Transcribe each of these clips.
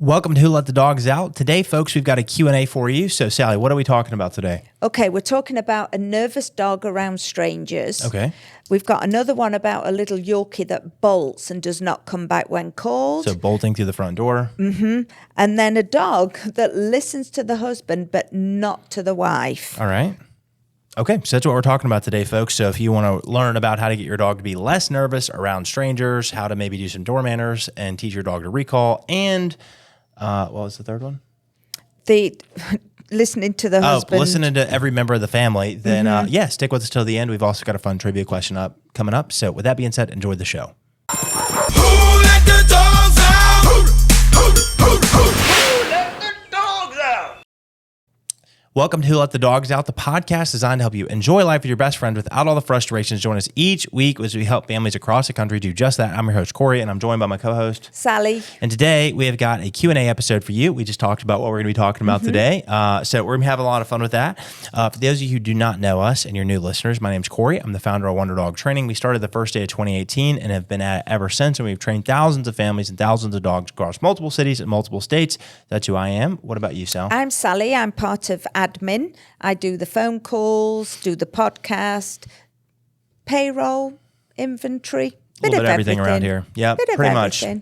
Welcome to Who Let the Dogs Out. Today, folks, we've got a Q&A for you. So, Sally, what are we talking about today? Okay, we're talking about a nervous dog around strangers. Okay. We've got another one about a little Yorkie that bolts and does not come back when called. So, bolting through the front door. And then a dog that listens to the husband but not to the wife. All right. Okay, so that's what we're talking about today, folks. So if you want to learn about how to get your dog to be less nervous around strangers, how to maybe do some door manners and teach your dog to recall, and what was the third one? The listening to the husband. Listening to every member of the family, then stick with us till the end. We've also got a fun trivia question coming up. So with that being said, enjoy the show. Who let the dogs out? Who let the dogs out? Welcome to Who Let the Dogs Out, the podcast designed to help you enjoy life with your best friend without all the frustrations. Join us each week as we help families across the country do just that. I'm your host, Corey, and I'm joined by my co-host, Sally. And today we have got a Q&A episode for you. We just talked about what we're going to be talking about today. So we're going to have a lot of fun with that. For those of you who do not know us and you're new listeners, my name's Corey. I'm the founder of Wonder Dog Training. We started the first day of 2018 and have been at it ever since. And we've trained thousands of families and thousands of dogs across multiple cities and multiple states. That's who I am. What about you, Sal? I'm Sally. I'm part of admin. I do the phone calls, do the podcast, payroll, inventory, a little bit of everything around here. Yeah, pretty much a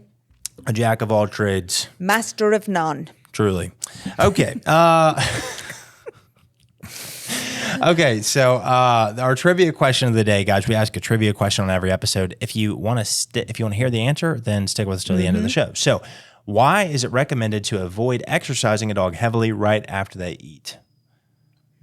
jack of all trades. Master of none. Truly. Okay. Okay, so our trivia question of the day, guys. We ask a trivia question on every episode. If you want to hear the answer, then stick with us till the end of the show. So, why is it recommended to avoid exercising a dog heavily right after they eat?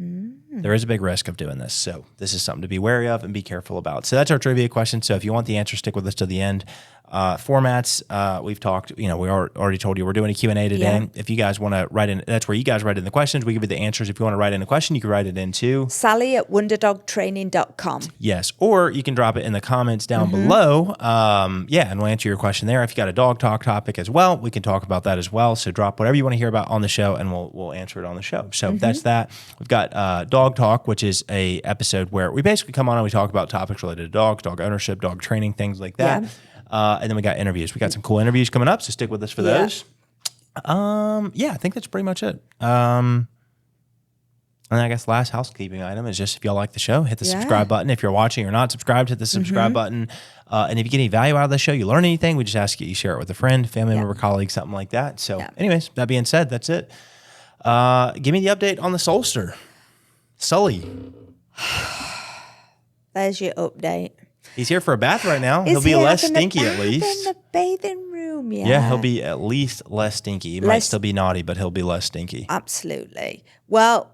There is a big risk of doing this, so this is something to be wary of and be careful about. So that's our trivia question. So if you want the answer, stick with us to the end. Formats, we've talked, we already told you we're doing a Q&A today. Yeah. If you guys want to write in, that's where you guys write in the questions. We give you the answers. If you want to write in a question, you can write it into Sally@wonderdogtraining.com. Yes, or you can drop it in the comments down below. And we'll answer your question there. If you got a dog talk topic as well, we can talk about that as well. So drop whatever you want to hear about on the show, and we'll answer it on the show. So that's that. We've got Dog Talk, which is a episode where we basically come on and we talk about topics related to dogs, dog ownership, dog training, things like that. Yeah. And then we got interviews. We got some cool interviews coming up, so stick with us for those. I think that's pretty much it. And I guess last housekeeping item is just if y'all like the show, hit the subscribe button. If you're watching or not subscribed, hit the subscribe button. And if you get any value out of the show, you learn anything, we just ask you share it with a friend, family member, colleague, something like that. So anyways, that being said, that's it. Give me the update on the Solster. Sully. There's your update. He's here for a bath right now. He'll be less stinky at least. In the bathing room, Yeah, he'll be at least less stinky. He might still be naughty, but he'll be less stinky. Absolutely. Well,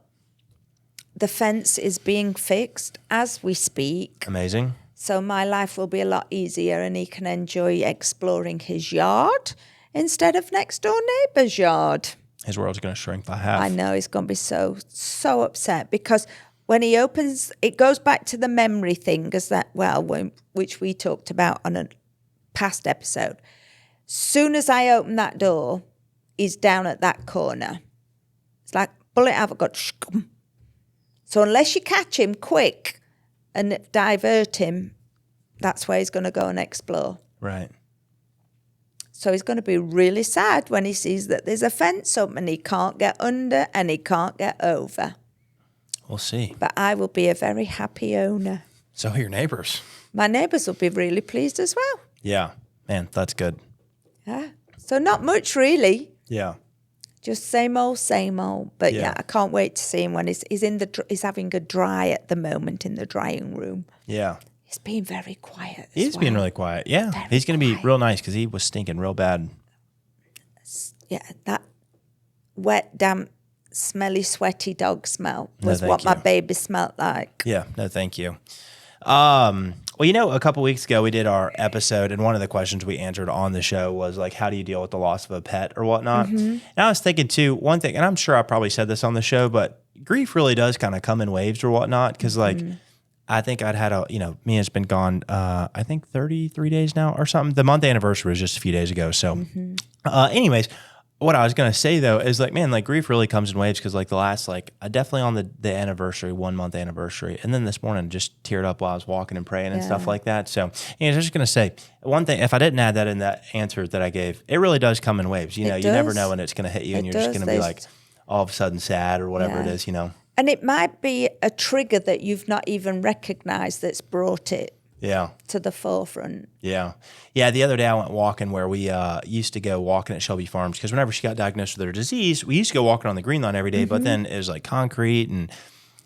the fence is being fixed as we speak. Amazing. So my life will be a lot easier and he can enjoy exploring his yard instead of next door neighbour's yard. His world's going to shrink by half. I know he's going to be so upset because when he opens, it goes back to the memory thing, which we talked about on a past episode. Soon as I open that door, he's down at that corner. It's like, bullet I've got. So unless you catch him quick and divert him, that's where he's going to go and explore. Right. So he's going to be really sad when he sees that there's a fence up and he can't get under and he can't get over. We'll see. But I will be a very happy owner. So are your neighbors. My neighbours will be really pleased as well. Yeah. Man, that's good. Yeah. So not much really. Yeah. Just same old. But I can't wait to see him when he's having a dry at the moment in the drying room. Yeah. He's being very quiet. He's being really quiet. Yeah. He's going to be real nice because he was stinking real bad. Yeah. That wet, damp, smelly, sweaty dog smell was what my baby smelled like. Yeah, no, thank you. Well, a couple weeks ago we did our episode, and one of the questions we answered on the show was like, how do you deal with the loss of a pet or whatnot? And I was thinking too, one thing, and I'm sure I probably said this on the show, but grief really does kind of come in waves or whatnot, because I think I'd had Mia's been gone, I think 33 days now or something. The month anniversary was just a few days ago. So anyways, what I was going to say though is like, man, like grief really comes in waves because like the last, like definitely on the anniversary, 1 month anniversary. And then this morning just teared up while I was walking and praying and stuff like that. So, I was just going to say one thing, if I didn't add that in that answer that I gave, it really does come in waves. You know, you never know when it's going to hit you and you're just going to be like all of a sudden sad or whatever it is, you know? And it might be a trigger that you've not even recognized that's brought it to the forefront. Yeah. Yeah. The other day I went walking where we used to go walking at Shelby Farms because whenever she got diagnosed with her disease, we used to go walking on the green lawn every day, but then it was like concrete and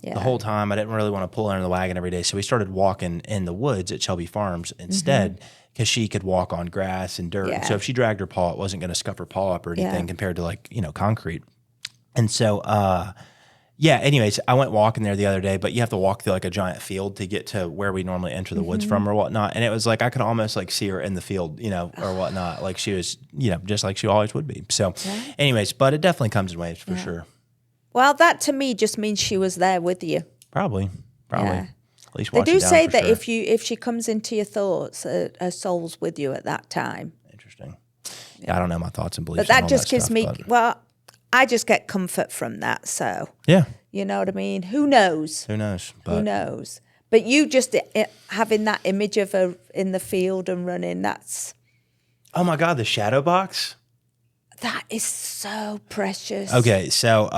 the whole time I didn't really want to pull her in the wagon every day. So we started walking in the woods at Shelby Farms instead because she could walk on grass and dirt. So if she dragged her paw, it wasn't going to scuff her paw up or anything compared to like, you know, concrete. And so, anyways, I went walking there the other day, but you have to walk through like a giant field to get to where we normally enter the woods from or whatnot. And it was like, I could almost like see her in the field, you know, or whatnot. Like she was, you know, just like she always would be. So anyways, but it definitely comes in waves for sure. Well, that to me just means she was there with you. Probably. Yeah. At least They watch do it down say for that sure. if she comes into your thoughts, her soul's with you at that time. Interesting. Yeah, I don't know my thoughts and beliefs. But that on all just gives stuff, me, but well, I just get comfort from that. So, yeah, you know what I mean? Who knows? who knows? Who But knows? But you just having that image of her in the field and running, oh my God, the shadow box. that is so precious. Okay, so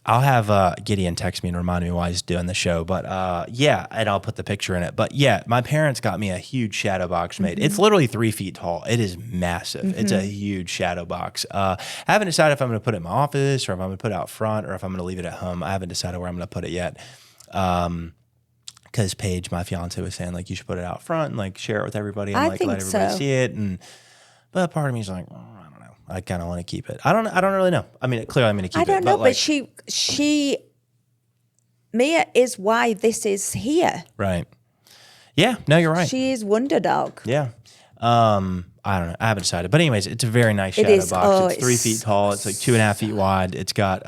I'll have Gideon text me and remind me while he's doing the show. But and I'll put the picture in it. But yeah, my parents got me a huge shadow box made. It's literally 3 feet tall. It is massive. It's a huge shadow box. I haven't decided if I'm going to put it in my office or if I'm going to put it out front or if I'm going to leave it at home. I haven't decided where I'm going to put it yet. Because Paige, my fiance, was saying like you should put it out front and like share it with everybody and I like think let everybody so. see it. But part of me is like, I don't know. I kind of want to keep it. I don't really know. I mean, clearly I'm going to keep it. I don't know, like, but Mia is why this is here. right. Yeah, no, you're right. She is Wonder Dog. Yeah. I don't know. I haven't decided. But anyways, it's a very nice It shadow is. box. Oh, it's 3 it's feet tall. It's like 2.5 feet wide. It's got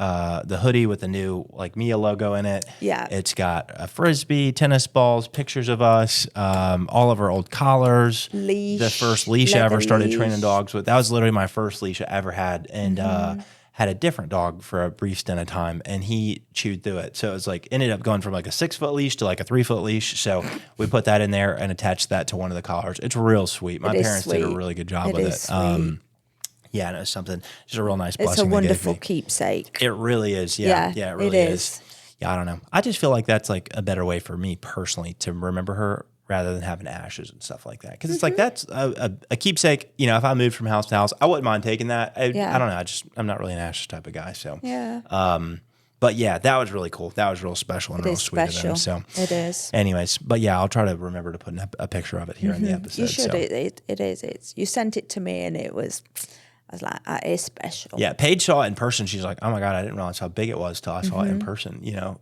the hoodie with the new like Mia logo in it. Yeah. It's got a Frisbee, tennis balls, pictures of us, all of our old collars. Leash, The first leash I ever leather started leash. training dogs with. That was literally my first leash I ever had. And had a different dog for a brief stint of time and he chewed through it. So it was like, ended up going from like a 6-foot leash to like a 3-foot leash. So we put that in there and attached that to one of the collars. It's real sweet. My It is parents did a sweet. really good job It with is it. sweet. Yeah, and it was something, just a real nice It's blessing a they gave wonderful me. keepsake. It really is. Yeah, Yeah, it really it is. is. Yeah, I don't know. I just feel like that's like a better way for me personally to remember her rather than having ashes and stuff like that. Because it's like that's a keepsake. You know, if I moved from house to house, I wouldn't mind taking that. I don't know. I'm not really an ashes type of guy. So but yeah, that was really cool. That was real special and It real is sweet special. of them. So It is. anyways, but yeah, I'll try to remember to put a picture of it here in the episode. You should. So. It is. You sent it to me and it was, I was like, that is special. Yeah, Paige saw it in person. She's like, "Oh my God, I didn't realize how big it was till I saw it Mm-hmm. in person." You know,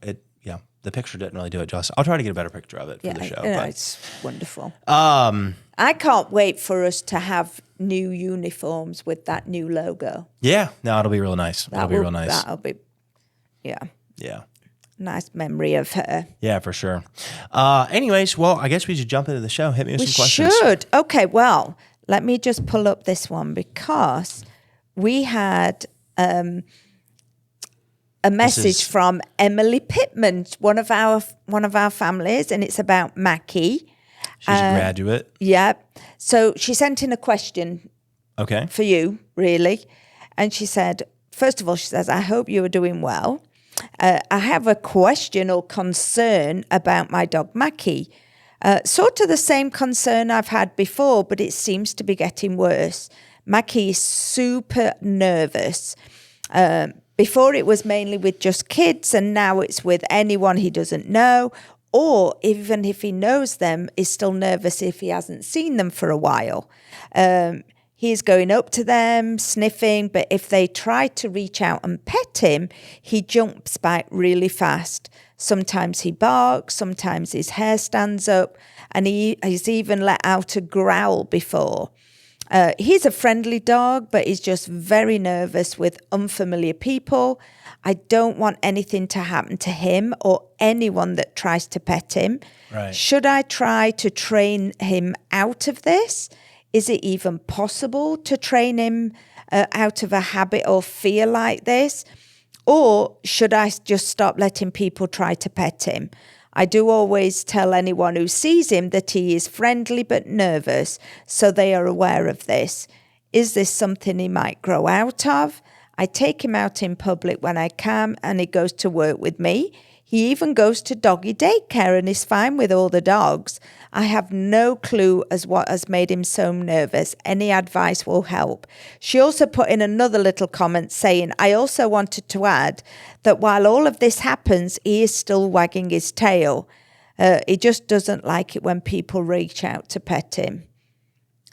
the picture didn't really do it justice. I'll try to get a better picture of it for the show. You know, But it's wonderful. I can't wait for us to have new uniforms with that new logo. yeah, no, it'll be real nice. It'll be real nice. That'll be, yeah, Yeah. nice memory of her. Yeah, for sure. Anyways, well, I guess we should jump into the show. Hit me with We some questions. should. Okay, well, let me just pull up this one because we had a message from Emily Pittman, one of our families, and it's about Mackie. She's a graduate. Yeah. So she sent in a question Okay. for you, really. And she said, first of all, she says, I hope you are doing well. I have a question or concern about my dog, Mackie. Sort of the same concern I've had before, but it seems to be getting worse. Mackie is super nervous. Before it was mainly with just kids, and now it's with anyone he doesn't know, or even if he knows them, is still nervous if he hasn't seen them for a while. He's going up to them, sniffing, but if they try to reach out and pet him, he jumps back really fast. Sometimes he barks, sometimes his hair stands up, and he's even let out a growl before. He's a friendly dog, but he's just very nervous with unfamiliar people. I don't want anything to happen to him or anyone that tries to pet him. Right. Should I try to train him out of this? Is it even possible to train him out of a habit or fear like this? Or should I just stop letting people try to pet him? I do always tell anyone who sees him that he is friendly but nervous, so they are aware of this. Is this something he might grow out of? I take him out in public when I can, and he goes to work with me. He even goes to doggy daycare and is fine with all the dogs. I have no clue as what has made him so nervous. Any advice will help. She also put in another little comment saying, I also wanted to add that while all of this happens, he is still wagging his tail. He just doesn't like it when people reach out to pet him.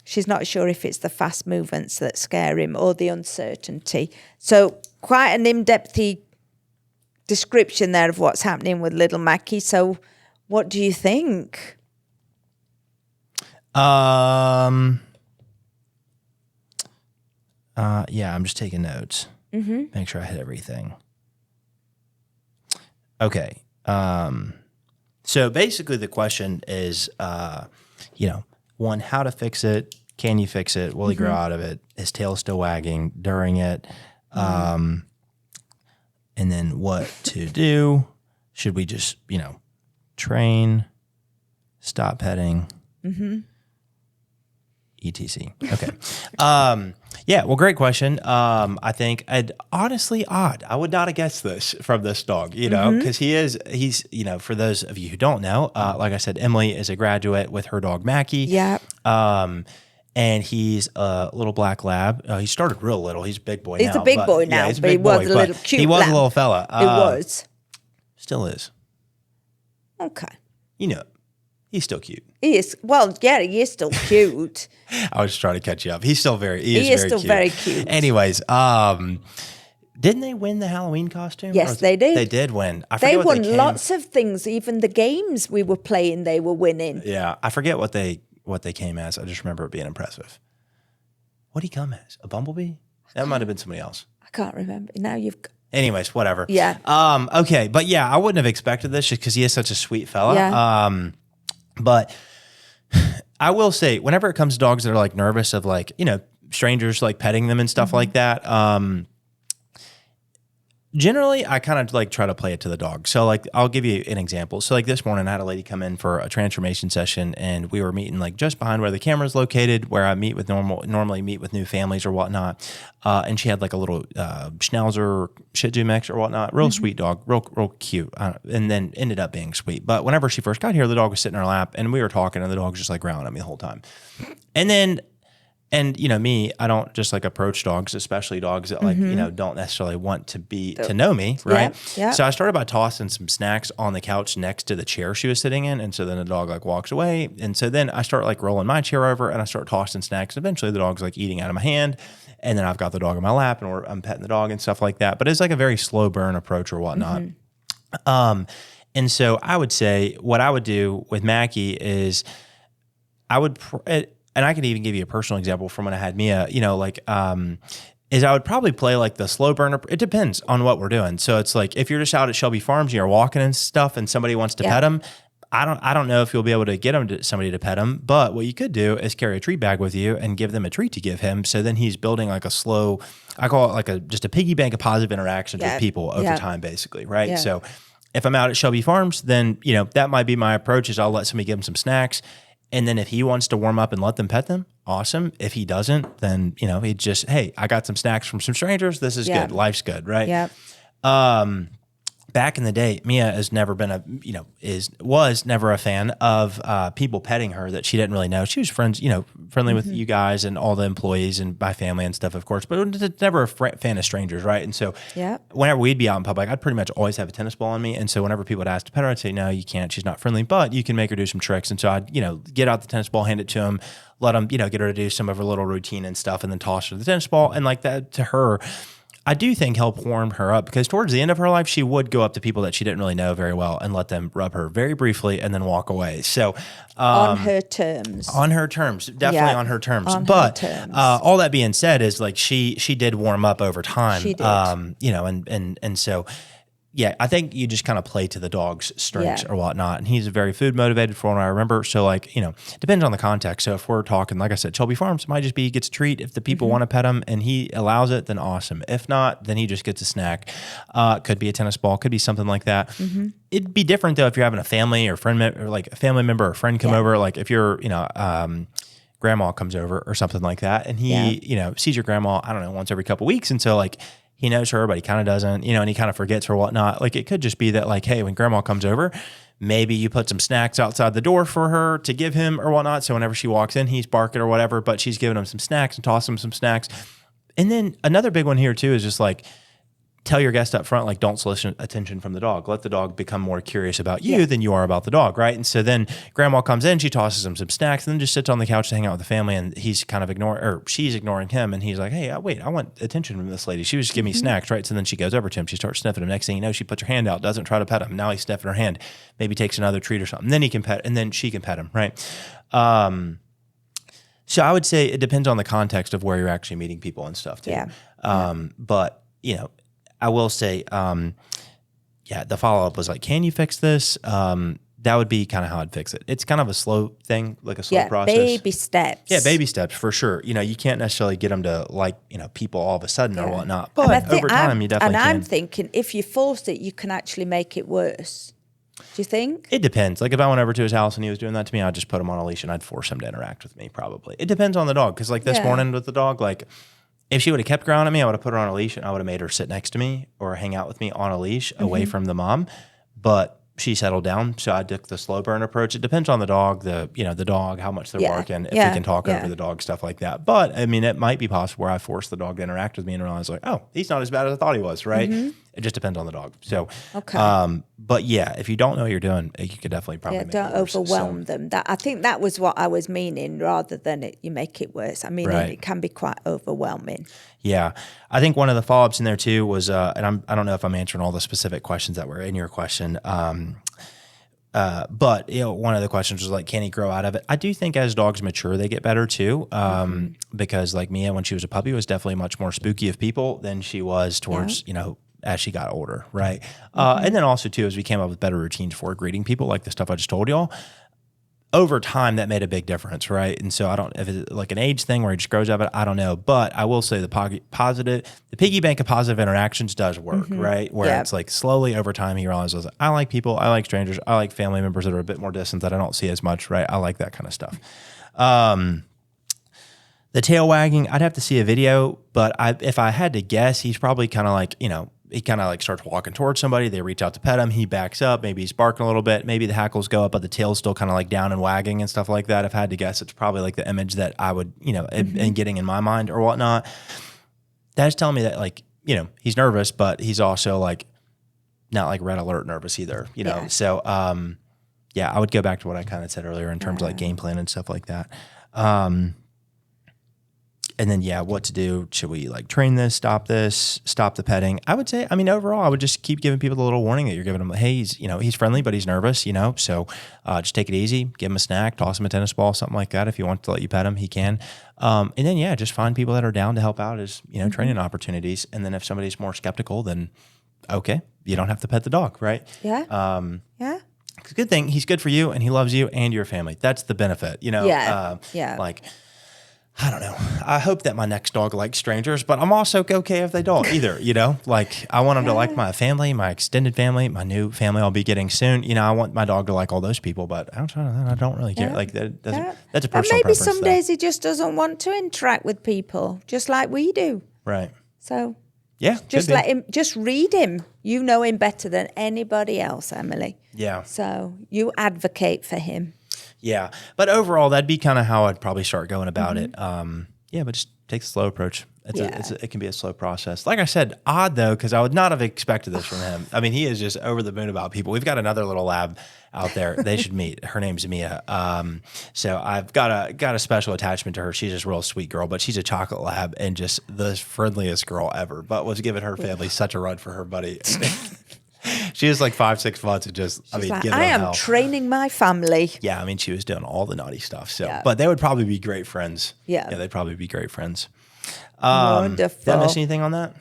She's not sure if it's the fast movements that scare him or the uncertainty. So quite an in-depthy description there of what's happening with little Mackie. So what do you think? Yeah, I'm just taking notes. Make sure I hit everything. Okay. So basically the question is, one, how to fix it. Can you fix it? Will he grow out of it? His tail still wagging during it. And then what to do? Should we just, train, stop petting, etc. Okay. Yeah, well, great question. I think honestly odd. I would not have guessed this from this dog, because he's, for those of you who don't know, like I said, Emily is a graduate with her dog Mackie. Yeah. And he's a little black lab. He started real little. He's a big boy now. He's a big boy now, he's a but big he was boy, a little cute He was lab. a little fella. It was. Still is. Okay. He's still cute. He is. Well, yeah, he is still cute. I was just trying to catch you up. He's still He is still very cute. Anyways, didn't they win the Halloween costume? Yes, they did. They did win. I They forget what won lots of things. Even the games we were playing, they were winning. Yeah, I forget what they came as. I just remember it being impressive. What did he come as? A bumblebee? That might have been somebody else. I can't remember. Now you've got... Anyways, whatever. Yeah. Okay, but yeah, I wouldn't have expected this just because he is such a sweet fella. Yeah. But I will say, whenever it comes to dogs that are like nervous of like, strangers like petting them and stuff like that, generally I kind of like try to play it to the dog. So like, I'll give you an example. So like this morning I had a lady come in for a transformation session and we were meeting like just behind where the camera is located, where I meet with normally meet with new families or whatnot. And she had like a little Schnauzer Shih Tzu mix or whatnot, real sweet dog, real cute. And then ended up being sweet. But whenever she first got here, the dog was sitting in her lap and we were talking and the dog was just like growling at me the whole time. And me, I don't just like approach dogs, especially dogs that like, don't necessarily want to know me. Right. Yeah. So I started by tossing some snacks on the couch next to the chair she was sitting in. And so then the dog like walks away. And so then I start like rolling my chair over and I start tossing snacks. Eventually the dog's like eating out of my hand. And then I've got the dog in my lap and I'm petting the dog and stuff like that. But it's like a very slow burn approach or whatnot. And so I would say what I would do with Mackie is I would, and I can even give you a personal example from when I had Mia, is I would probably play like the slow burner. It depends on what we're doing. So it's like, if you're just out at Shelby Farms and you're walking and stuff and somebody wants to pet them, I don't know if you'll be able to get somebody to pet him, but what you could do is carry a treat bag with you and give them a treat to give him. So then he's building like a slow, I call it like just a piggy bank of positive interactions with people over time, basically. Right. Yeah. So if I'm out at Shelby Farms, then, that might be my approach is I'll let somebody give him some snacks. And then if he wants to warm up and let them pet them, awesome. If he doesn't, then, he just, hey, I got some snacks from some strangers. This is good. Life's good. Right. Yeah. Back in the day, Mia has never been was never a fan of people petting her that she didn't really know. She was friendly with you guys and all the employees and my family and stuff, of course, but never a fan of strangers, right? And so whenever we'd be out in public, I'd pretty much always have a tennis ball on me. And so whenever people would ask to pet her, I'd say, no, you can't. She's not friendly, but you can make her do some tricks. And so I'd, get out the tennis ball, hand it to him, let him, get her to do some of her little routine and stuff, and then toss her the tennis ball. And like that to her, I do think helped warm her up because towards the end of her life, she would go up to people that she didn't really know very well and let them rub her very briefly and then walk away. So on her terms. On her terms, definitely on her terms. On but her terms. All that being said is like she did warm up over time. She did. And so yeah, I think you just kind of play to the dog's strengths Yeah. or whatnot. And he's very food motivated for what I remember. So like, depends on the context. So if we're talking, like I said, Shelby Farms, it might just be he gets a treat. If the people want to pet him and he allows it, then awesome. If not, then he just gets a snack. Could be a tennis ball, could be something like that. It'd be different though if you're having a family or friend or like a family member or friend come over. Like if you're, grandma comes over or something like that, and he, sees your grandma, I don't know, once every couple weeks. And so like he knows her, but he kind of doesn't, and he kind of forgets or whatnot. Like it could just be that like, hey, when grandma comes over, maybe you put some snacks outside the door for her to give him or whatnot. So whenever she walks in, he's barking or whatever, but she's giving him some snacks and tossing him some snacks. And then another big one here too is just like, tell your guest up front, like don't solicit attention from the dog. Let the dog become more curious about you than you are about the dog, right? And so then grandma comes in, she tosses him some snacks, and then just sits on the couch to hang out with the family, and he's kind of she's ignoring him, and he's like, hey, wait, I want attention from this lady. She was just giving me snacks, right? So then she goes over to him, she starts sniffing him. Next thing you know, she puts her hand out, doesn't try to pet him. Now he's sniffing her hand, maybe takes another treat or something. Then he can pet, and then she can pet him, right? So I would say it depends on the context of where you're actually meeting people and stuff too. But, I will say, the follow-up was like, can you fix this? That would be kind of how I'd fix it. It's kind of a slow thing, like a slow process. Baby steps. Yeah, baby steps for sure. You can't necessarily get them to like, people all of a sudden or whatnot. And I But think over time, you definitely can. I'm thinking if you force it, you can actually make it worse. Do you think? It depends. Like if I went over to his house and he was doing that to me, I'd just put him on a leash and I'd force him to interact with me probably. It depends on the dog. Because like this morning with the dog, like if she would have kept growling at me, I would have put her on a leash and I would have made her sit next to me or hang out with me on a leash away from the mom. But she settled down, so I took the slow burn approach. It depends on the dog, the dog, how much they're barking, if they can talk over the dog, stuff like that. But I mean, it might be possible where I force the dog to interact with me and realize like, oh, he's not as bad as I thought he was, right? It just depends on the dog. So, but yeah, if you don't know what you're doing, you could definitely probably make don't it worse. overwhelm them. I think that was what I was meaning, rather than you make it worse. I mean, Right. it can be quite overwhelming. Yeah, I think one of the follow-ups in there too was, and I don't know if I'm answering all the specific questions that were in your question. But one of the questions was like, can he grow out of it? I do think as dogs mature, they get better too. Because like Mia, when she was a puppy, was definitely much more spooky of people than she was towards, as she got older. Right. And then also too, as we came up with better routines for greeting people, like the stuff I just told y'all, over time that made a big difference. Right. And so I don't, if it's like an age thing where he just grows out of it, I don't know, but I will say the piggy bank of positive interactions does work. Right. Where it's like slowly over time, he realizes I like people, I like strangers, I like family members that are a bit more distant that I don't see as much. Right. I like that kind of stuff. The tail wagging, I'd have to see a video, but if I had to guess, he's probably kind of like, he kind of like starts walking towards somebody. They reach out to pet him. He backs up. Maybe he's barking a little bit. Maybe the hackles go up, but the tail's still kind of like down and wagging and stuff like that. If I had to guess, it's probably like the image that I would, and getting in my mind or whatnot. That's telling me that like, he's nervous, but he's also like not like red alert nervous either, So, I would go back to what I kind of said earlier in terms of like game plan and stuff like that. And then, what to do? Should we like train this, stop the petting? I would say, overall, I would just keep giving people the little warning that you're giving them. Hey, he's friendly, but he's nervous, so just take it easy, give him a snack, toss him a tennis ball, something like that. If he wants to let you pet him, he can. And then, just find people that are down to help out as, training opportunities. And then if somebody's more skeptical, then okay, you don't have to pet the dog, right? Yeah. It's a good thing. He's good for you and he loves you and your family. That's the benefit, Like, I don't know. I hope that my next dog likes strangers, but I'm also okay if they don't either, Like I want them to like my family, my extended family, my new family I'll be getting soon. I want my dog to like all those people, but outside of that, I don't really care. Like that doesn't, that's a personal maybe preference. Some days he just doesn't want to interact with people, just like we do. Right. So just let him, just read him. You know him better than anybody else, Emily. Yeah. So you advocate for him. Yeah. But overall, that'd be kind of how I'd probably start going about it. But just take a slow approach. It can be a slow process. Like I said, odd though, because I would not have expected this from him. I mean, he is just over the moon about people. We've got another little lab out there. They should meet. Her name's Mia. So I've got a special attachment to her. She's just a real sweet girl, but she's a chocolate lab and just the friendliest girl ever, but was giving her family such a run for her buddy. She was like 5-6 months and just, I am training my family. Yeah, she was doing all the naughty stuff. So, but they would probably be great friends. Yeah, they'd probably be great friends. Wonderful. Did I miss anything on that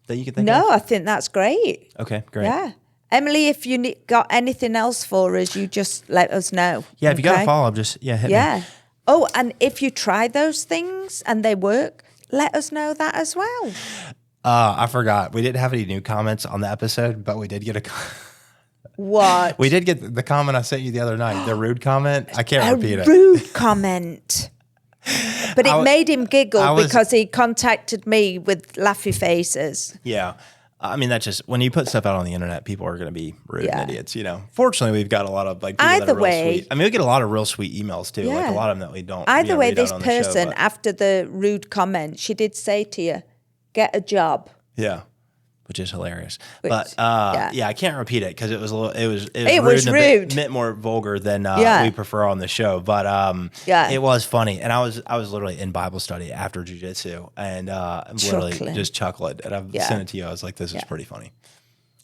you could think of? No, I think that's great. Okay, great. Yeah. Emily, if you got anything else for us, you just let us know. Yeah, if you got a okay? follow-up, just hit me. Yeah. Oh, and if you try those things and they work, let us know that as well. I forgot. We didn't have any new comments on the episode, but we did get What? we did get the comment I sent you the other night, the rude comment. I can't repeat A it. rude comment. But it made him I giggle was- because he contacted me with laughy faces. Yeah. I mean, that's just when you put stuff out on the internet, people are going to be rude Yeah. and idiots, you know. Fortunately, we've got a lot of like people that Either are real way- sweet. I mean, we get a lot of real sweet emails too, like Yeah. a lot of them that we don't. Either way, read out this on the show, person, but- after the rude comment, she did say to you, get a job. yeah, which is hilarious. Which- but yeah. I can't repeat it because it was a little, it was It was rude, and a rude. bit more vulgar than Yeah. we prefer on the show. But Yeah. it was funny, and I was literally in Bible study after jujitsu, and I'm literally Chuckling. just chuckling, and I've Yeah. sent it to you. I was like, this is Yeah. pretty funny.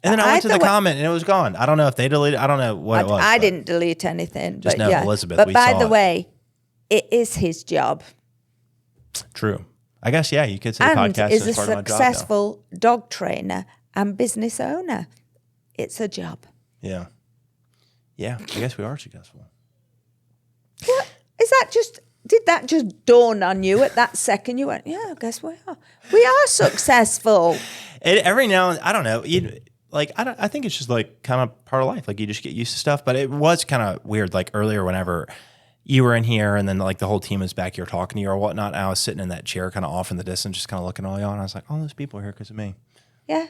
And then I went to the Either way- comment, and it was gone. I don't know if they deleted. I don't know what it was. I but- didn't delete anything. Just but know yeah. Elizabeth, But we by saw the it. way, it is his job. True. I guess, yeah, you could say the And podcast is is a part of my job now. successful dog trainer and business owner. It's a job. Yeah. Yeah, I guess we are successful. Is that just, did that just dawn on you at that second? You went, yeah, I guess we are. We are successful. Every now and I don't know. I think it's just like kind of part of life. Like you just get used to stuff. But it was kind of weird. Like earlier, whenever you were in here, and then like the whole team was back here talking to you or whatnot. And I was sitting in that chair, kind of off in the distance, just kind of looking at all y'all. And I was like, all those people are here because of me. Yeah.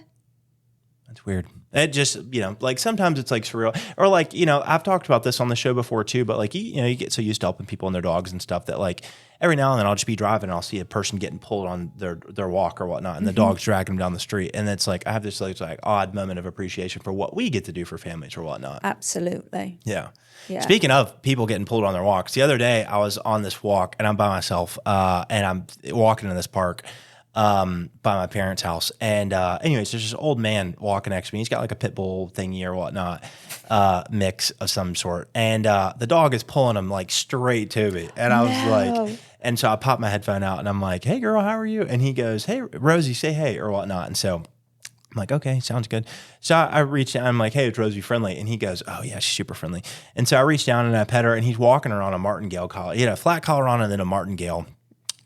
That's weird. It just, like sometimes it's like surreal, or like, I've talked about this on the show before too, but like, you get so used to helping people and their dogs and stuff that like every now and then I'll just be driving and I'll see a person getting pulled on their walk or whatnot, and the dog's dragging them down the street. And it's like, I have this like odd moment of appreciation for what we get to do for families or whatnot. Absolutely. Yeah. Yeah. Speaking of people getting pulled on their walks, the other day I was on this walk and I'm by myself, and I'm walking in this park by my parents' house. And anyways, there's this old man walking next to me. He's got like a pit bull thingy or whatnot, mix of some sort. And the dog is pulling him like straight to me. And I was like, and so I popped my headphone out and I'm like, hey girl, how are you? And he goes, hey, Rosie, say hey or whatnot. And so I'm like, okay, sounds good. So I reached out. I'm like, hey, is Rosie friendly? And he goes, oh, yeah, she's super friendly. And so I reached down and I pet her, and he's walking her on a martingale collar. He had a flat collar on and then a martingale.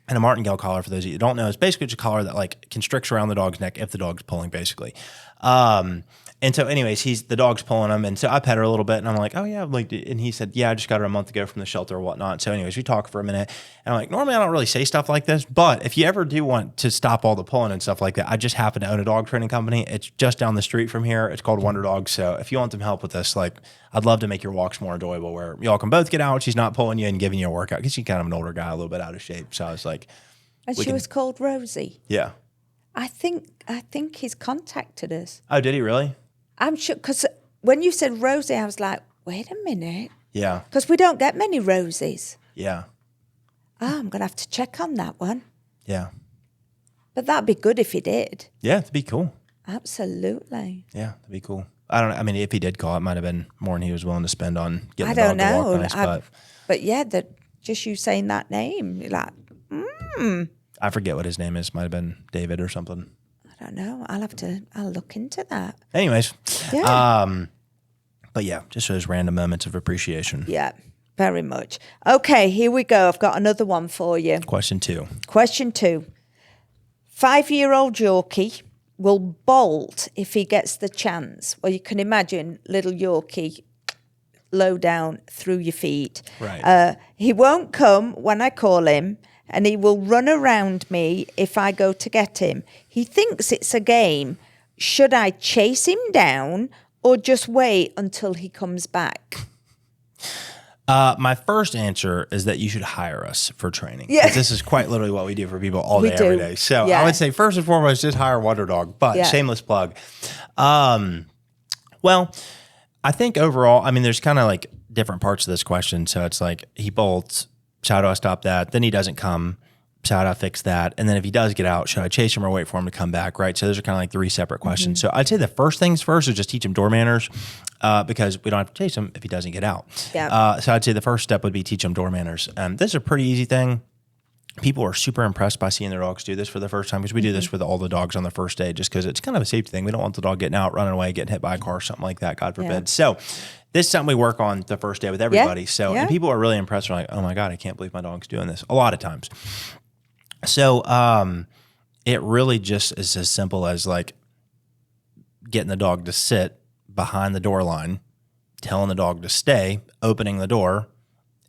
And a martingale collar, for those of you who don't know, is basically just a collar that like constricts around the dog's neck if the dog's pulling, basically. And so, anyways, the dog's pulling him, and so I pet her a little bit, and I'm like, oh yeah, like, and he said, yeah, I just got her a month ago from the shelter or whatnot. So, anyways, we talk for a minute, and I'm like, normally I don't really say stuff like this, but if you ever do want to stop all the pulling and stuff like that, I just happen to own a dog training company. It's just down the street from here. It's called Wonder Dogs. So, if you want some help with this, like, I'd love to make your walks more enjoyable, where y'all can both get out. She's not pulling you and giving you a workout because she's kind of an older guy, a little bit out of shape. So I was like, And We she can- was called Rosie. yeah. I think he's contacted us. Oh, did he really? I'm sure, because when you said Rosie, I was like, wait a minute. Yeah. Because we don't get many Rosies. Yeah. Oh, I'm going to have to check on that one. Yeah. But that'd be good if he did. Yeah. It'd be cool. Absolutely. Yeah, that'd be cool. I mean, if he did call, it might have been more than he was willing to spend on getting I the don't dog to know. walk nice, but yeah, just you saying that name, you're like, I forget what his name is. Might have been David or something. I don't know. I'll look into that. Anyways, Yeah. but yeah, just those random moments of appreciation. Yeah, very much. Okay, here we go. I've got another one for you. Question 2. Question 2. 5-year-old Yorkie will bolt if he gets the chance. Well, you can imagine little Yorkie low down through your feet. Right. He won't come when I call him, and he will run around me if I go to get him. He thinks it's a game. Should I chase him down or just wait until he comes back? My first answer is that you should hire us for training. Yeah. 'Cause this is quite literally what we do for people all We day, every do. day. So Yeah. I would say first and foremost, just hire Wonder Dog. But Yeah. shameless plug. Well, I think overall, I mean, there's kind of like different parts of this question. So it's like he bolts. So how do I stop that? Then he doesn't come. So how do I fix that? And then if he does get out, should I chase him or wait for him to come back? Right. So those are kind of like 3 separate questions. So I'd say the first things first is just teach him door manners, because we don't have to chase him if he doesn't get out. Yeah. So I'd say the first step would be teach him door manners. This is a pretty easy thing. people are super impressed by seeing their dogs do this for the first time, because we do this with all the dogs on the first day just because it's kind of a safety thing. We don't want the dog getting out, running away, getting hit by a car, something like that, God forbid. Yeah. So this is something we work on the first day with everybody. So Yeah. and people are really impressed. They're like, oh my God, I can't believe my dog's doing this a lot of times. So it really just is as simple as like getting the dog to sit behind the door line, telling the dog to stay, opening the door,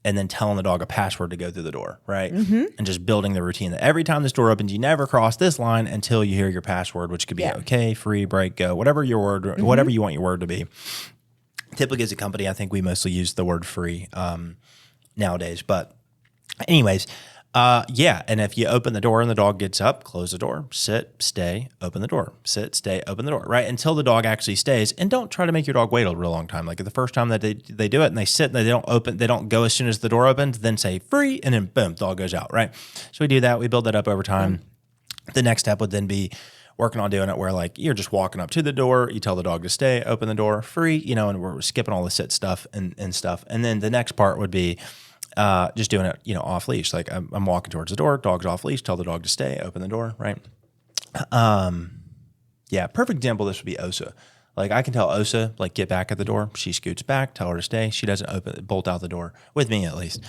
and then telling the dog a password to go through the door, right? And just building the routine that every time this door opens, you never cross this line until you hear your password, which could be Yeah. okay, free, break, go, whatever your word, whatever you want your word to be. Typically as a company, I think we mostly use the word free nowadays. But anyways, yeah. And if you open the door and the dog gets up, close the door, sit, stay, open the door, sit, stay, open the door, right? Until the dog actually stays. And don't try to make your dog wait a real long time. Like the first time that they do it and they sit and they don't open, they don't go as soon as the door opens, then say free, and then boom, dog goes out, right? So we do that. We build that up over time. The next step would then be working on doing it where like you're just walking up to the door, you tell the dog to stay, open the door, free, and we're skipping all the sit stuff and stuff. And then the next part would be just doing it, off leash. Like I'm walking towards the door, dog's off leash, tell the dog to stay, open the door, right? Yeah, perfect example of this would be Osa. Like I can tell Osa, like get back at the door. She scoots back, tell her to stay. She doesn't bolt out the door, with me at least.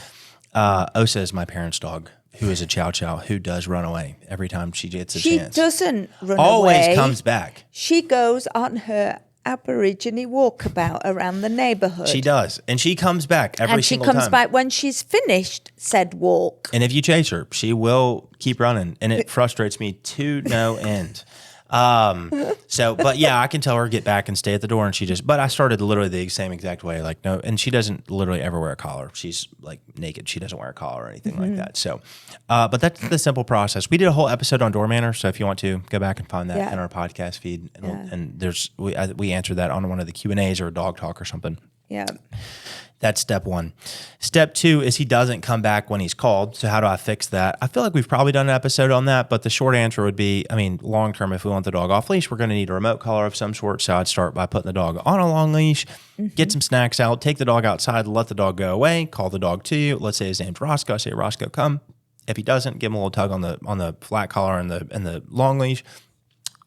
Osa is my parents' dog, who is a Chow Chow, who does run away every time she gets a She chance. doesn't run Always away. comes back. She goes on her Aborigine walkabout around the neighborhood. She does. And she comes back every and she single comes time. back when she's finished said walk. And if you chase her, she will keep running. And it frustrates me to no end. But yeah, I can tell her get back and stay at the door, and but I started literally the same exact way. Like, no, and she doesn't literally ever wear a collar. She's like naked. She doesn't wear a collar or anything like that. So, but that's the simple process. We did a whole episode on door manner. So if you want to go back and find that Yeah. in our podcast feed, and we answered that on one of the Q&As or a dog talk or something. Yeah. That's step one. Step two is he doesn't come back when he's called. So how do I fix that? I feel like we've probably done an episode on that, but the short answer would be, long term, if we want the dog off leash, we're going to need a remote collar of some sort. So I'd start by putting the dog on a long leash, get some snacks out, take the dog outside, let the dog go away, call the dog to you. Let's say his name's Roscoe. I say, Roscoe, come. If he doesn't, give him a little tug on the flat collar and the long leash.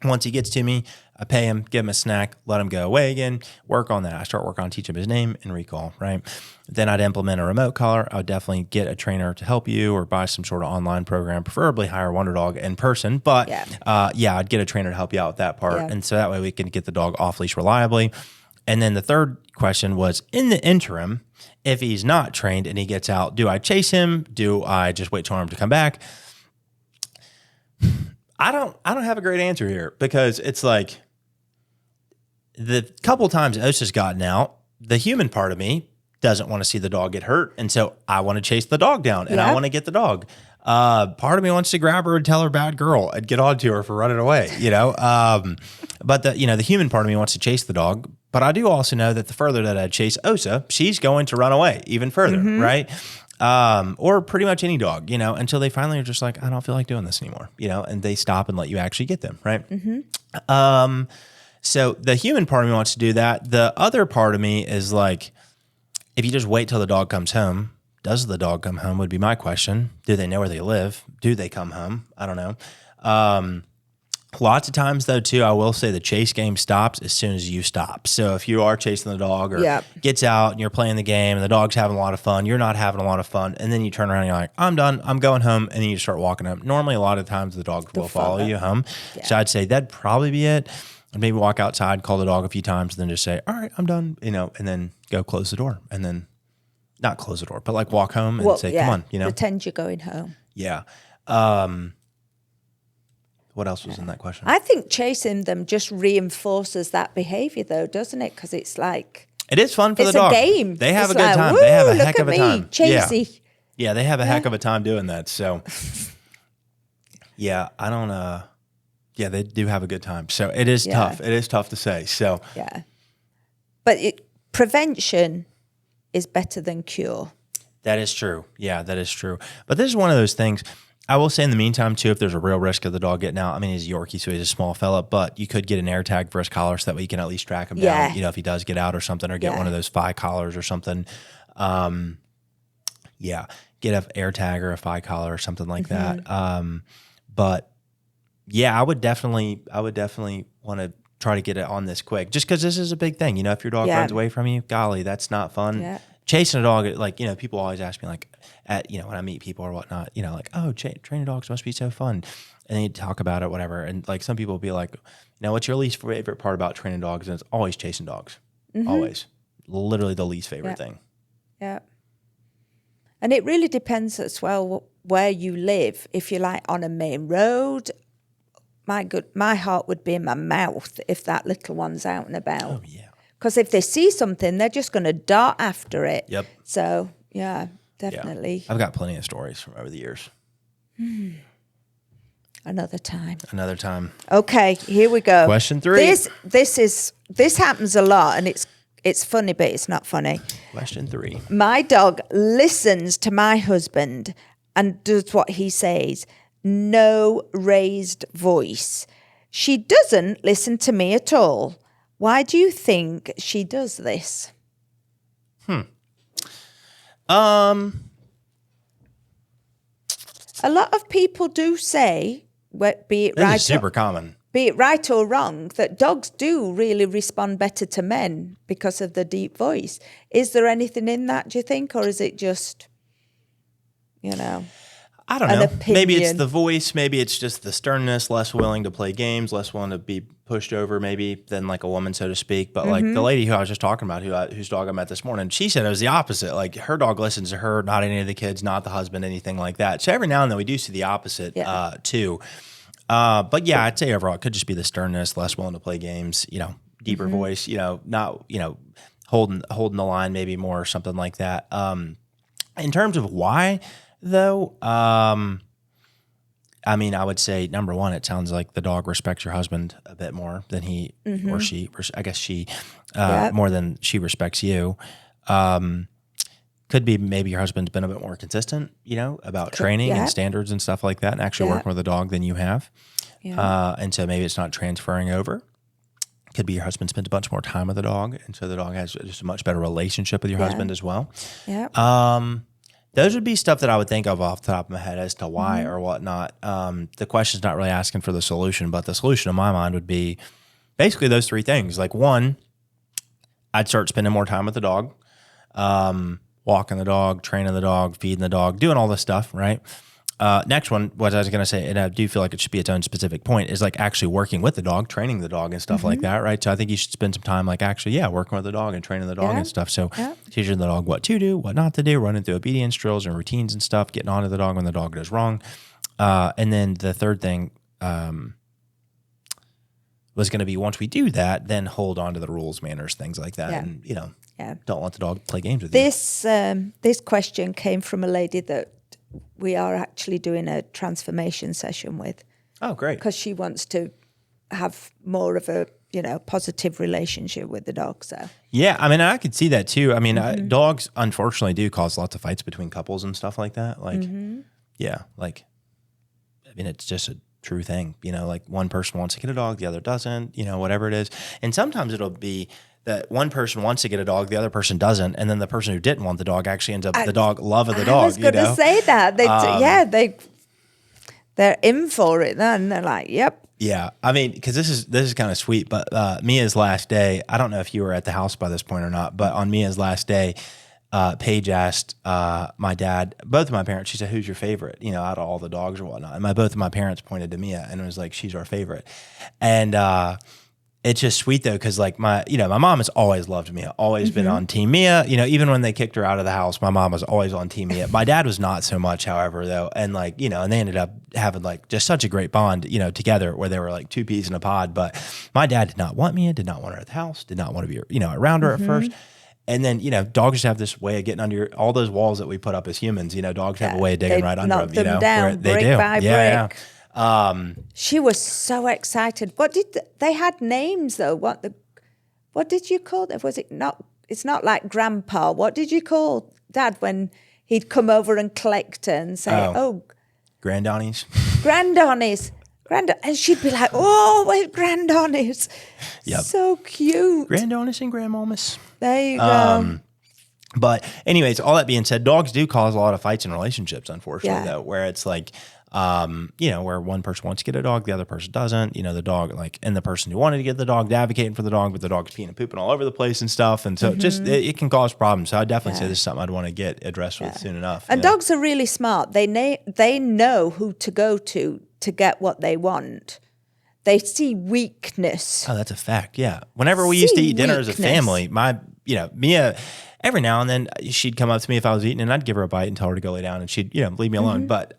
Once he gets to me, I pay him, give him a snack, let him go away again, work on that. I start working on teaching him his name and recall, right? Then I'd implement a remote collar. I would definitely get a trainer to help you or buy some sort of online program, preferably hire Wonder Dog in person. But I'd get a trainer to help you out with that part. Yeah. And so that way we can get the dog off leash reliably. And then the third question was, in the interim, if he's not trained and he gets out, do I chase him? Do I just wait for him to come back? I don't have a great answer here, because it's like the couple times Osa's gotten out, the human part of me doesn't want to see the dog get hurt. And so I want to chase the dog down and I Yeah. want to get the dog. Part of me wants to grab her and tell her bad girl and get on to her for running away, but the human part of me wants to chase the dog. But I do also know that the further that I chase Osa, she's going to run away even further. Right. Or pretty much any dog, until they finally are just like, I don't feel like doing this anymore, and they stop and let you actually get them. Right. So the human part of me wants to do that. The other part of me is like, if you just wait till the dog comes home, does the dog come home would be my question. Do they know where they live? Do they come home? I don't know. Lots of times, though, too, I will say the chase game stops as soon as you stop. So if you are chasing the dog or gets out and you're playing the game and the dog's having a lot of fun, you're not having a lot of fun, and then you turn around and you're like, I'm done, I'm going home, and then you start walking home. Normally, a lot of times the dog will follow you home. Yeah. So I'd say that'd probably be it. And maybe walk outside, call the dog a few times, and then just say, all right, I'm done, and then go close the door. And then not close the door, but like walk home and say, come on, Pretend you're going home. Yeah. What else was in that question? I think chasing them just reinforces that behavior, though, doesn't it? Because it's like, it is fun for the it's dog. a game. They have It's a good like, time. woo, They have a look heck at of a me, time. Chasey. Yeah, they have a heck of a time doing that. So, yeah, I don't. Yeah, they do have a good time. So it is tough. It is tough to say. So yeah, but prevention is better than cure. That is true. Yeah, that is true. But this is one of those things. I will say in the meantime, too, if there's a real risk of the dog getting out, he's a Yorkie, so he's a small fella, but you could get an air tag for his collar so that way you can at least track him down, if he does get out or something, or get one of those 5 collars or something. Yeah, get a air tag or a phi collar or something like Mm-hmm. that. But yeah, I would definitely want to try to get it on this quick, just because this is a big thing. You know, if your dog Yeah. runs away from you, golly, that's not fun. Yeah. Chasing a dog, like, you know, people always ask me, like, when I meet people or whatnot, you know, like, oh, training dogs must be so fun, and they talk about it, whatever. And like some people will be like, what's your least favorite part about training dogs? And it's always chasing dogs, always, literally the least favorite Yeah. thing. Yeah. And it really depends as well where you live. If you're like on a main road, my heart would be in my mouth if that little one's out and about. Oh yeah. Because if they see something, they're just going to dart after it. Yep. So, yeah, Yeah. definitely I've got plenty of stories from over the years. another time. Another time. Okay, here we go. Question 3. This happens a lot, and it's funny, but it's not funny. Question 3. My dog listens to my husband and does what he says. No raised voice. She doesn't listen to me at all. Why do you think she does this? A lot of people do say, be it This right is super common. be it right or wrong, that dogs do really respond better to men because of the deep voice. Is there anything in that, do you think, or is it just, I don't an know. Maybe it's opinion? the voice. Maybe it's just the sternness, less willing to play games, less willing to be pushed over maybe than like a woman, so to speak. But like the lady who I was just talking about, whose dog I met this morning, she said it was the opposite. Like her dog listens to her, not any of the kids, not the husband, anything like that. So every now and then we do see the opposite too. But yeah, I'd say overall it could just be the sternness, less willing to play games, deeper voice, not, holding the line maybe more or something like that. In terms of why though, I mean, I would say number one, it sounds like the dog respects your husband a bit more than he or she, I guess she, more than she respects you. Could be maybe your husband's been a bit more consistent, about training and standards and stuff like that, and actually working with a dog than you have. And so maybe it's not transferring over. Could be your husband spends a bunch more time with the dog, and so the dog has just a much better relationship with your husband as well. Yeah. Those would be stuff that I would think of off the top of my head as to why or whatnot. The question's not really asking for the solution, but the solution in my mind would be basically those three things. Like one, I'd start spending more time with the dog, walking the dog, training the dog, feeding the dog, doing all this stuff, right? Next one, what I was going to say, and I do feel like it should be its own specific point, is like actually working with the dog, training the dog and stuff like that, right? So I think you should spend some time like actually, working with the dog and training the dog and stuff. So teaching the dog what to do, what not to do, running through obedience drills and routines and stuff, getting onto the dog when the dog does wrong. And then the third thing was going to be once we do that, then hold on to the rules, manners, things like that. And, don't let the dog play games with you. This question came from a lady that we are actually doing a transformation session with, Oh, great. because she wants to have more of a positive relationship with the dog. So Yeah, I mean, I could see that too. I mean, dogs unfortunately do cause lots of fights between couples and stuff like that. Like, it's just a true thing. Like one person wants to get a dog, the other doesn't. Whatever it is, and sometimes it'll be that one person wants to get a dog, the other person doesn't, and then the person who didn't want the dog actually ends up the dog love of the dog. I was going to say that. They're in for it then. They're like, yep. Yeah, I mean, because this is kind of sweet, but Mia's last day, I don't know if you were at the house by this point or not, but on Mia's last day, Paige asked my dad, both of my parents, she said, who's your favorite, out of all the dogs or whatnot? And both of my parents pointed to Mia and it was like, she's our favorite. And it's just sweet though, because like my mom has always loved Mia, always been on Team Mia. Even when they kicked her out of the house, my mom was always on Team Mia. My dad was not so much, however, though, and like and they ended up having like just such a great bond, together, where they were like two peas in a pod. But my dad did not want Mia, did not want her at the house, did not want to be around her at first. And then dogs just have this way of getting under all those walls that we put up as humans. Dogs have a way of digging right under knock them. them down, they brick do. by Yeah. brick. She was so excited. What did they had names though? What did you call them? Was it not? It's not like Grandpa. What did you call Dad when he'd come over and collect her and say, "Oh, Grandonnies. Grandonnies, and she'd be like, "Oh, wait, Grandonnies." Yep. So cute. Grandonnies and grandmamas. There you go. But anyways, all that being said, dogs do cause a lot of fights in relationships, unfortunately, Yeah. though, where it's like, where one person wants to get a dog, the other person doesn't, the dog, like, and the person who wanted to get the dog, advocating for the dog, but the dog's peeing and pooping all over the place and stuff. And so it can cause problems. So I definitely say this is something I'd want to get addressed with soon enough. And dogs are really smart. They know who to go to get what they want. They see weakness. Oh, that's a fact. Yeah. Whenever we used to See eat dinner as a weakness. family, Mia, every now and then she'd come up to me if I was eating and I'd give her a bite and tell her to go lay down and she'd, leave me alone. But,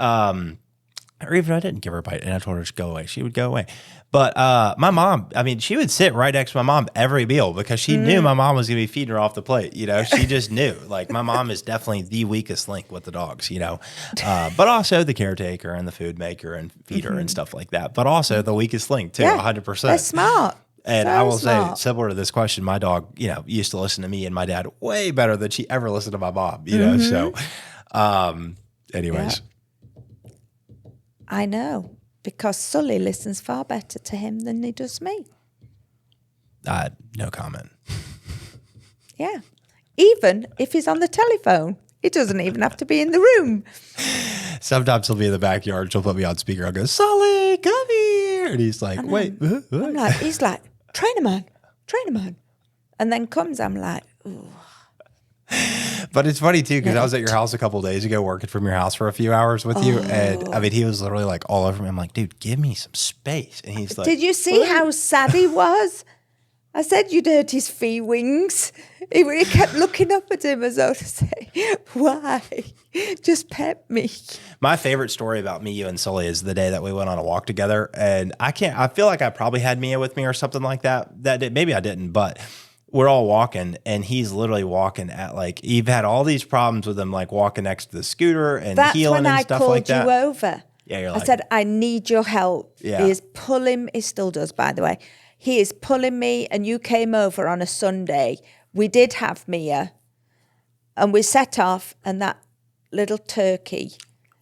or even if I didn't give her a bite and I told her to go away, she would go away. But my mom, she would sit right next to my mom every meal because she knew my mom was going to be feeding her off the plate. She just knew. Like, my mom is definitely the weakest link with the dogs, but also the caretaker and the food maker and feeder and stuff like that. But also the weakest link too, 100%. They're smart. And So I will say, smart. similar to this question, my dog, used to listen to me and my dad way better than she ever listened to my mom, So, anyways. I know, because Sully listens far better to him than he does me. No comment. Yeah. Even if he's on the telephone, he doesn't even have to be in the room. Sometimes he'll be in the backyard. She'll put me on speaker. I'll go, Sully, come here. And he's like, wait. What? He's like, trainer man. And then comes, I'm like, ooh. But it's funny too, because I was at your house a couple of days ago working from your house for a few hours with you. And he was literally like all over me. I'm like, dude, give me some space. And he's like, Did you see how sad he was? I said you'd hurt his fee wings. He kept looking up at him as though to say, why? Just pet me. My favorite story about me, you, and Sully is the day that we went on a walk together. And I feel like I probably had Mia with me or something like that. Maybe I didn't, but we're all walking and he's literally walking at you've had all these problems with him, like walking next to the scooter and That's healing when and I stuff called like that. you over. Yeah, you're I like, said, I need your help. Yeah. He is pulling, he still does, by the way. He is pulling me, and you came over on a Sunday. We did have Mia, and we set off, and that little turkey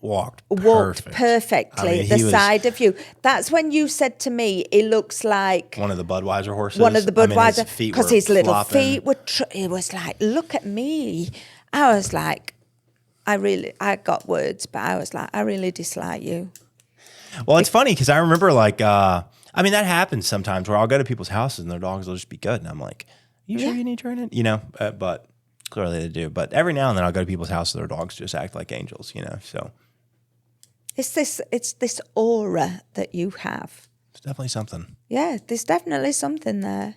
walked perfectly he the was side of you. That's when you said to me, he looks like one of the Budweiser horses. one of the Budweiser, because his little flopping. feet were. It was like, look at me. I was like, I got words, but I was like, I really dislike you. Well, it's funny because I remember that happens sometimes where I'll go to people's houses and their dogs will just be good, and I'm like, you sure you need training? But clearly they do. But every now and then I'll go to people's houses, their dogs just act like angels, So It's this aura that you have. it's definitely something. Yeah, there's definitely something there.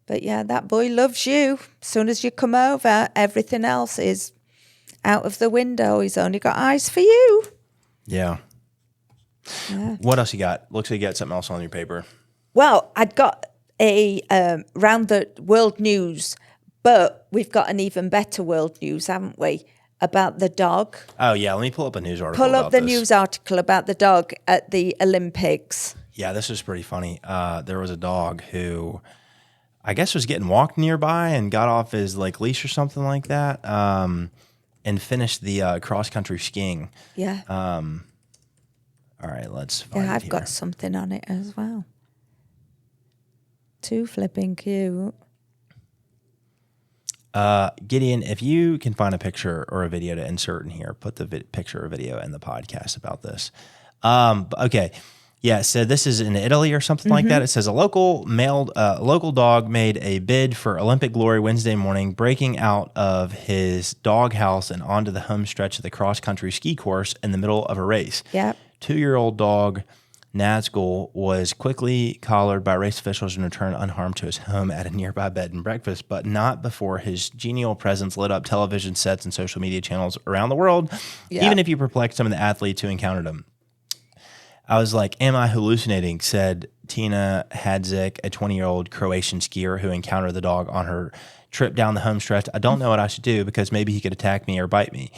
But yeah, that boy loves you. As soon as you come over, everything else is out of the window. He's only got eyes for you. Yeah. What else you got? Looks like you got something else on your paper. Well, I'd got a round the world news, but we've got an even better world news, haven't we? About the dog. Oh, yeah. Let me pull up a news article. Pull up about the this. news article about the dog at the Olympics. Yeah, this is pretty funny. There was a dog who I guess was getting walked nearby and got off his leash or something like that, and finished the cross country skiing. Yeah. All right, let's find Yeah, it I've here. got something on it as well. Too flipping cute. Gideon, if you can find a picture or a video to insert in here, put the picture or video in the podcast about this. Okay. Yeah, so this is in Italy or something like that. It says a local dog made a bid for Olympic glory Wednesday morning, breaking out of his dog house and onto the home stretch of the cross-country ski course in the middle of a race. Yep. 2-year-old dog Nazgul was quickly collared by race officials and returned unharmed to his home at a nearby bed and breakfast, but not before his genial presence lit up television sets and social media channels around the world, even if you perplexed some of the athletes who encountered him. I was like, am I hallucinating? Said Tina Hadzik, a 20-year-old Croatian skier who encountered the dog on her trip down the home stretch. I don't know what I should do because maybe he could attack me or bite me.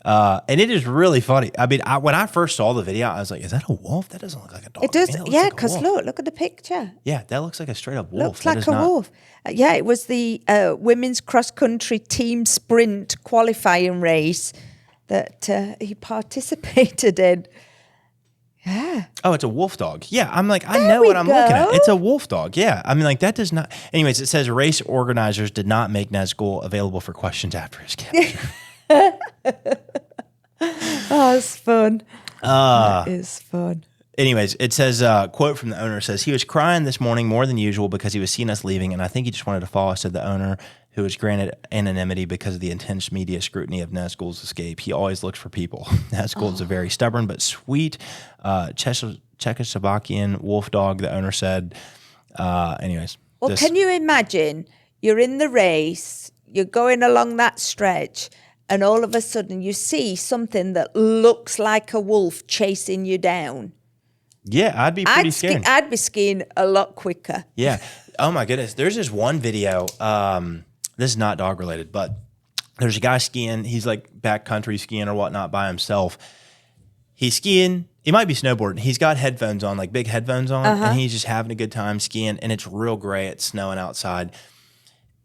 And it is really funny. I mean, when I first saw the video, I was like, is that a wolf? That doesn't look like a dog. It does, Man, that looks yeah, like a because wolf. look at the picture. Yeah, that looks like a straight up wolf. Looks That like is a not- wolf. Yeah, it was the women's cross-country team sprint qualifying race that he participated in. Yeah. Oh, it's a wolf dog. Yeah, I'm like, I There know we what I'm looking at. go. It's a wolf dog. Yeah, I mean, like that does not. Anyways, it says race organizers did not make Nazgul available for questions after his capture. Oh, it's fun. That is fun. Anyways, it says, quote from the owner says, he was crying this morning more than usual because he was seeing us leaving, and I think he just wanted to follow us, said the owner, who was granted anonymity because of the intense media scrutiny of Nazgul's escape. He always looks for people. Nazgul is a very stubborn but sweet Czechoslovakian wolf dog, the owner said. Anyways. Well, can you imagine you're in the race, you're going along that stretch, and all of a sudden you see something that looks like a wolf chasing you down? Yeah, I'd be pretty scared. I'd be skiing a lot quicker. Yeah. Oh my goodness. There's this one video. This is not dog related, but there's a guy skiing. He's like backcountry skiing or whatnot by himself. He's skiing. He might be snowboarding. He's got headphones on, like big headphones on, and he's just having a good time skiing. And it's real gray. It's snowing outside.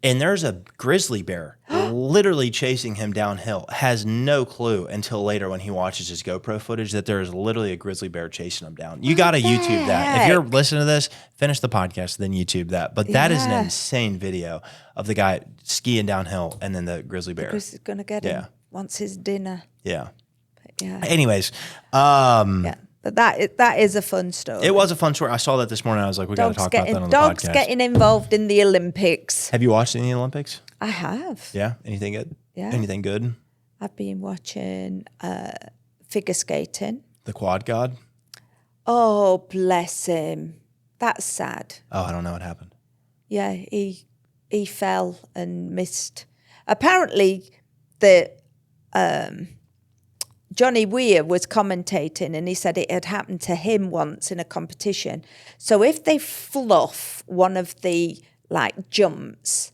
And there's a grizzly bear literally chasing him downhill. Has no clue until later when he watches his GoPro footage that there is literally a grizzly bear chasing him down. You got to YouTube that. If you're listening to this, finish the podcast, then YouTube that. But that is an insane video of the guy skiing downhill and then the grizzly bear. Chris is going to get him once his dinner. Yeah. Yeah. Anyways, Yeah. But that is a fun story. it was a fun story. I saw that this morning. I was like, we got to talk about that on the Dogs podcast. getting involved in the Olympics. Have you watched any of the Olympics? I have. Yeah. Anything good? Yeah. Anything good? I've been watching figure skating. The Quad God? Oh, bless him. That's sad. Oh, I don't know what happened. Yeah, he fell and missed. Apparently, the Johnny Weir was commentating, and he said it had happened to him once in a competition. So if they fluff one of the jumps,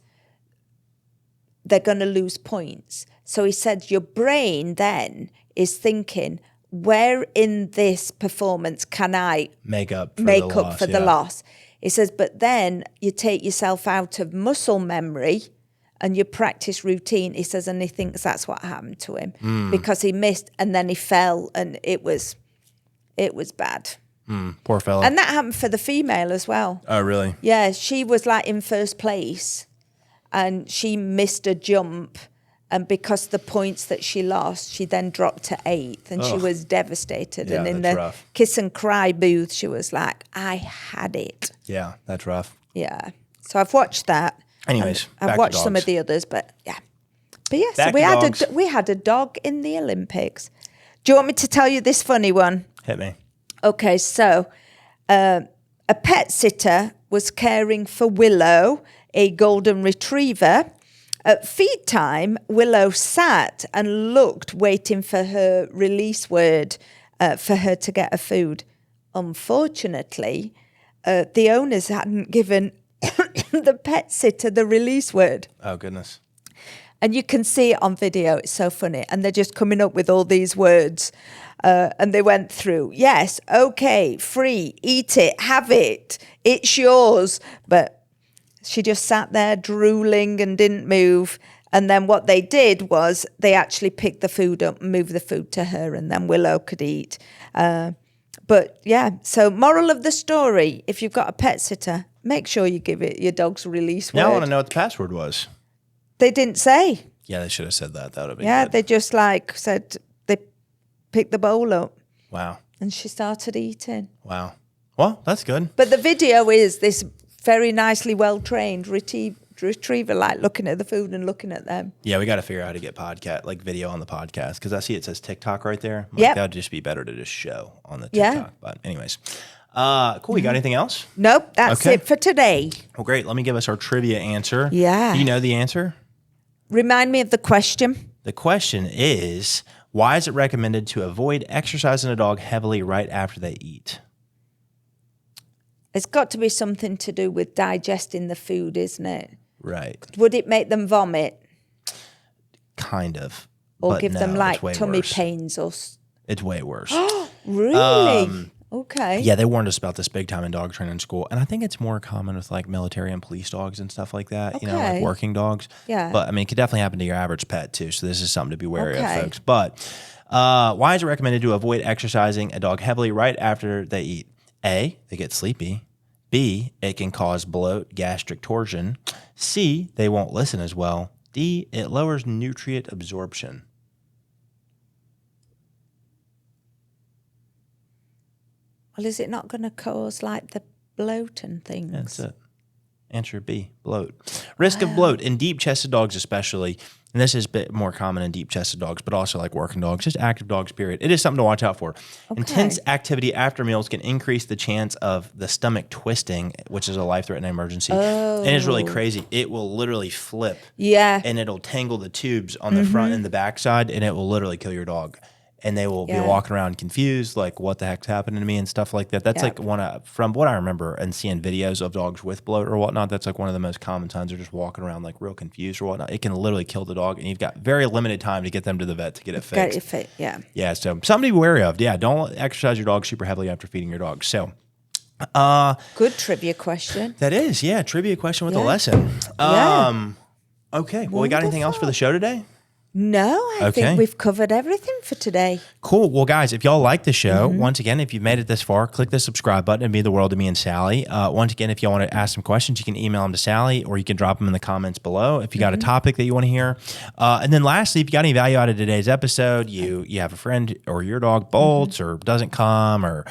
they're going to lose points. So he said your brain then is thinking, where in this performance can I Make up for the loss? He says, but then you take yourself out of muscle memory and you practice routine. He says, and he thinks that's what happened to him because he missed and then he fell and it was bad. Poor fellow. And that happened for the female as well. Oh, really? Yeah, she was in first place and she missed a jump. And because the points that she lost, she then dropped to 8th and she was devastated. Yeah, and in that's the rough. kiss and cry booth, she was like, I had it. Yeah, that's rough. Yeah. So I've watched that. Anyways, back I've to watched some dogs. of the others, but yeah. But yeah, Back so to dogs. we had a dog in the Olympics. Do you want me to tell you this funny one? Hit me. Okay, so a pet sitter was caring for Willow, a golden retriever. At feed time, Willow sat and looked, waiting for her release word for her to get her food. Unfortunately, the owners hadn't given the pet sitter the release word. Oh, goodness. And you can see it on video. It's so funny. And they're just coming up with all these words. And they went through, yes, okay, free, eat it, have it, it's yours. But she just sat there drooling and didn't move. And then what they did was they actually picked the food up and moved the food to her, and then Willow could eat. But yeah, so moral of the story, if you've got a pet sitter, make sure you give it your dog's release word. Now I want to know what the password was. They didn't say. Yeah, they should have said that. That would have been Yeah, good. they just said they picked the bowl up Wow. and she started eating. Wow. Well, that's good. But the video is this very nicely well-trained retriever, looking at the food and looking at them. Yeah, we got to figure out how to get video on the podcast, because I see it says TikTok right there. Yep. That would just be better to just show on the Yeah. TikTok. But anyways, cool. You got anything else? Nope, that's Okay. it for today. Well, great. Let me give us our trivia answer. Yeah. Do you know the answer? Remind me of the question. The question is, why is it recommended to avoid exercising a dog heavily right after they eat? It's got to be something to do with digesting the food, isn't it? Right. Would it make them vomit Kind of. or But give no, them it's way tummy worse. pains or... It's way worse. Really? Okay. Yeah, they warned us about this big time in dog training school, and I think it's more common with like military and police dogs and stuff like that. You know, like Okay. working dogs. Yeah. But I mean, it could definitely happen to your average pet too. So this is something to be wary of, Okay. folks. But why is it recommended to avoid exercising a dog heavily right after they eat? A, they get sleepy. B, it can cause bloat, gastric torsion. C, they won't listen as well. D, it lowers nutrient absorption. Well, is it not going to cause like the bloat and things? That's it. Answer B, bloat. Risk of bloat in deep-chested dogs especially, and this is a bit more common in deep-chested dogs, but also like working dogs, just active dogs, period. It is something to watch out for. Intense activity after meals can increase the chance of the stomach twisting, which is a life-threatening emergency. And it's really crazy. It will literally flip, Yeah. and it'll tangle the tubes on the front and the back side, and it will literally kill your dog. And they will be Yeah. walking around confused, like what the heck's happening to me and stuff like that. That's Yep. like from what I remember and seeing videos of dogs with bloat or whatnot. That's like one of the most common signs. They're just walking around like real confused or whatnot. It can literally kill the dog, and you've got very limited time to get them to the vet to get it fixed. Get it fit. Yeah. Yeah, so something to be wary of. Yeah, don't exercise your dog super heavily after feeding your dog. So Good trivia question. that is, yeah, trivia question with a Yeah. lesson. Yeah. Okay, well, we got anything else for the show today? No, I Okay. think we've covered everything for today. Cool. Well, guys, if y'all like the show, Mm-hmm. once again, if you've made it this far, click the subscribe button and be the world to me and Sally. Once again, if y'all want to ask some questions, you can email them to Sally or you can drop them in the comments below if you got a topic that you want to hear. And then lastly, if you got any value out of today's episode, you have a friend or your dog bolts or doesn't come or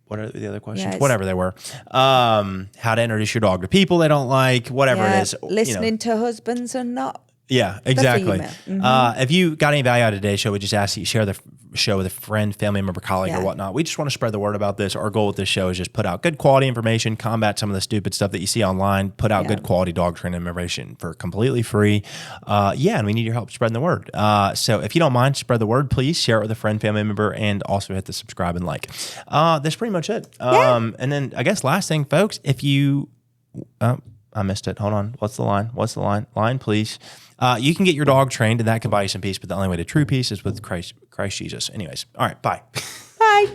what are the other questions? Yes. Whatever they were. How to introduce your dog to people they don't like, whatever Yeah, it is. you know. listening to husbands and not. Yeah, exactly. email. If you got any value out of today's show, we just ask that you share the show with a friend, family member, colleague, or Yeah. whatnot. We just want to spread the word about this. Our goal with this show is just put out good quality information, combat some of the stupid stuff that you see online, put out Yeah. good quality dog training information for completely free. And we need your help spreading the word. So if you don't mind, spread the word, please share it with a friend, family member, and also hit the subscribe and like. That's pretty much it. And then I guess last thing, folks, if you... I missed it. Hold on. What's the line? Line, please. You can get your dog trained, and that can buy you some peace. But the only way to true peace is with Christ Jesus. Anyways, all right. Bye. Bye.